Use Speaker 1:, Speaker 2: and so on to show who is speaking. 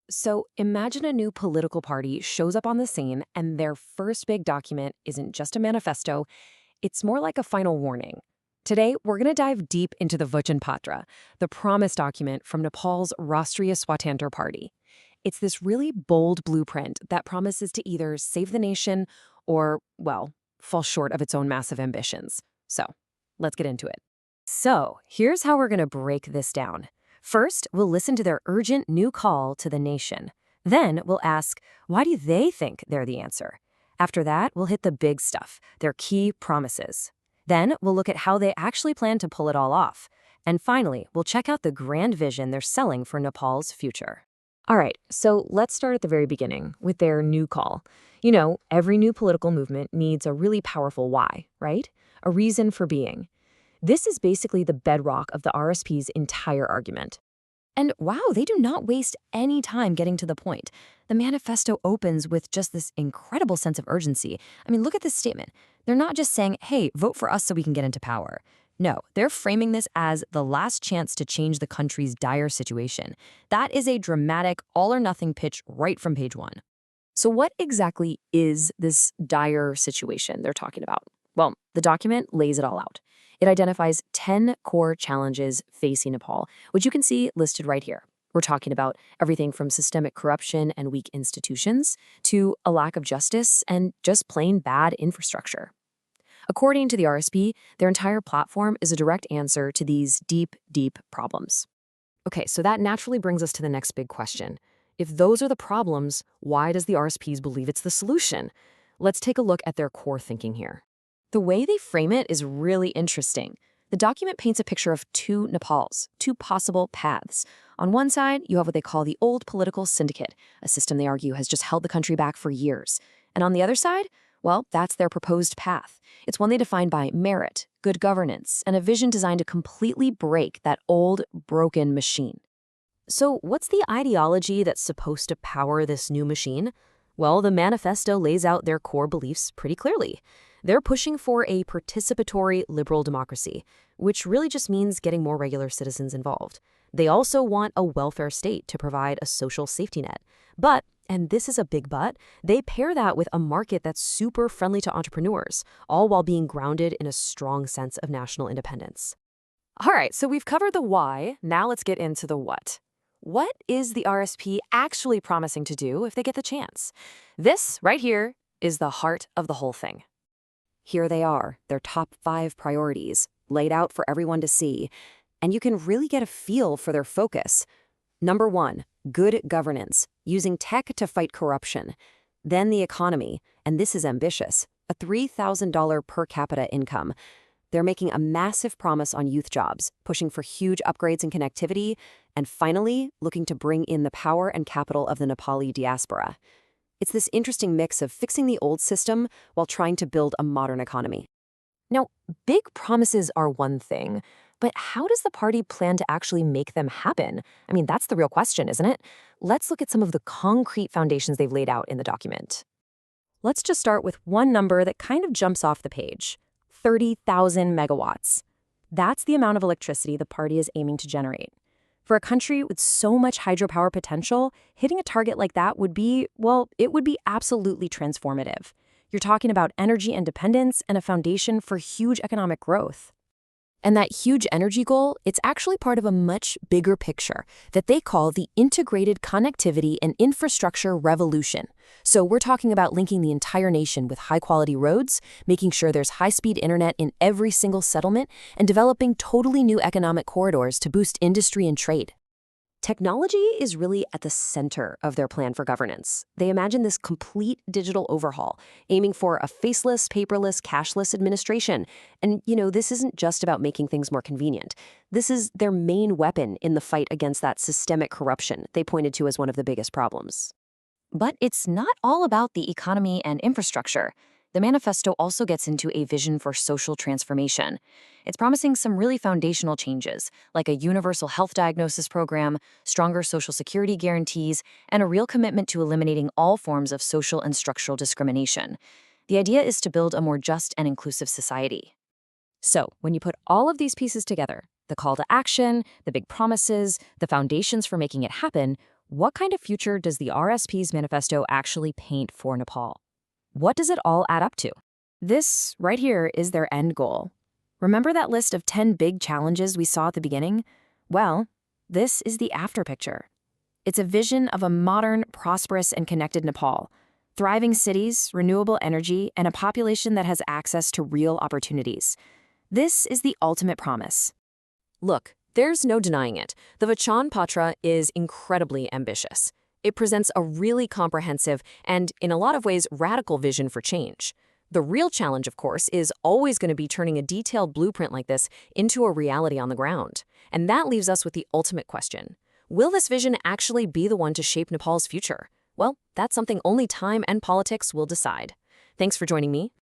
Speaker 1: So imagine a new political party shows up on the scene, and their first big document isn't just a manifesto, it's more like a final warning. Today, we're going to dive deep into the Vachan Patra, the promise document from Nepal's Rashtriya Swatantra Party. It's this really bold blueprint that promises to either save the nation or, well, fall short of its own massive ambitions. So, let's get into it. So, here's how we're going to break this down. First, we'll listen to their urgent new call to the nation. Then, we'll ask, why do they think they're the answer? After that, we'll hit the big stuff, their key promises. Then, we'll look at how they actually plan to pull it all off. And finally, we'll check out the grand vision they're selling for Nepal's future. All right, so let's start at the very beginning with their new call. You know, every new political movement needs a really powerful why, right? A reason for being. This is basically the bedrock of the RSP's entire argument. And wow, they do not waste any time getting to the point. The manifesto opens with just this incredible sense of urgency. I mean, look at this statement. They're not just saying, hey, vote for us so we can get into power. No, they're framing this as the last chance to change the country's dire situation. That is a dramatic all-or-nothing pitch right from page one. So what exactly is this dire situation they're talking about? Well, the document lays it all out. It identifies 10 core challenges facing Nepal, which you can see listed right here. We're talking about everything from systemic corruption and weak institutions to a lack of justice and just plain bad infrastructure. According to the RSP, their entire platform is a direct answer to these deep, deep problems. Okay, so that naturally brings us to the next big question. If those are the problems, why does the RSPs believe it's the solution? Let's take a look at their core thinking here. The way they frame it is really interesting. The document paints a picture of two Nepals, two possible paths. On one side, you have what they call the old political syndicate, a system they argue has just held the country back for years. And on the other side, well, that's their proposed path. It's one they define by merit, good governance, and a vision designed to completely break that old, broken machine. So what's the ideology that's supposed to power this new machine? Well, the manifesto lays out their core beliefs pretty clearly. They're pushing for a participatory liberal democracy, which really just means getting more regular citizens involved. They also want a welfare state to provide a social safety net. But, and this is a big but, they pair that with a market that's super friendly to entrepreneurs, all while being grounded in a strong sense of national independence. All right, so we've covered the why. Now let's get into the what. What is the RSP actually promising to do if they get the chance? This right here is the heart of the whole thing. Here they are, their top 5 priorities, laid out for everyone to see, and you can really get a feel for their focus. Number 1, good governance, using tech to fight corruption. Then the economy, and this is ambitious, a $3,000 per capita income. They're making a massive promise on youth jobs, pushing for huge upgrades in connectivity, and finally, looking to bring in the power and capital of the Nepali diaspora. It's this interesting mix of fixing the old system while trying to build a modern economy. Now, big promises are one thing, but how does the party plan to actually make them happen? I mean, that's the real question, isn't it? Let's look at some of the concrete foundations they've laid out in the document. Let's just start with one number that kind of jumps off the page: 30,000 megawatts. That's the amount of electricity the party is aiming to generate. For a country with so much hydropower potential, hitting a target like that would be, well, it would be absolutely transformative. You're talking about energy independence and a foundation for huge economic growth. And that huge energy goal, it's actually part of a much bigger picture that they call the integrated connectivity and infrastructure revolution. So we're talking about linking the entire nation with high-quality roads, making sure there's high-speed internet in every single settlement, and developing totally new economic corridors to boost industry and trade. Technology is really at the center of their plan for governance. They imagine this complete digital overhaul, aiming for a faceless, paperless, cashless administration. And, this isn't just about making things more convenient. This is their main weapon in the fight against that systemic corruption they pointed to as one of the biggest problems. But it's not all about the economy and infrastructure. The manifesto also gets into a vision for social transformation. It's promising some really foundational changes, like a universal health diagnosis program, stronger social security guarantees, and a real commitment to eliminating all forms of social and structural discrimination. The idea is to build a more just and inclusive society. So, when you put all of these pieces together, the call to action, the big promises, the foundations for making it happen, What kind of future does the RSP's manifesto actually paint for Nepal? What does it all add up to? This, right here, is their end goal. Remember that list of 10 big challenges we saw at the beginning? Well, this is the after picture. It's a vision of a modern, prosperous, and connected Nepal. Thriving cities, renewable energy, and a population that has access to real opportunities. This is the ultimate promise. Look, there's no denying it. The Vachan Patra is incredibly ambitious. It presents a really comprehensive and, in a lot of ways, radical vision for change. The real challenge, of course, is always going to be turning a detailed blueprint like this into a reality on the ground. And that leaves us with the ultimate question. Will this vision actually be the one to shape Nepal's future? Well, that's something only time and politics will decide. Thanks for joining me.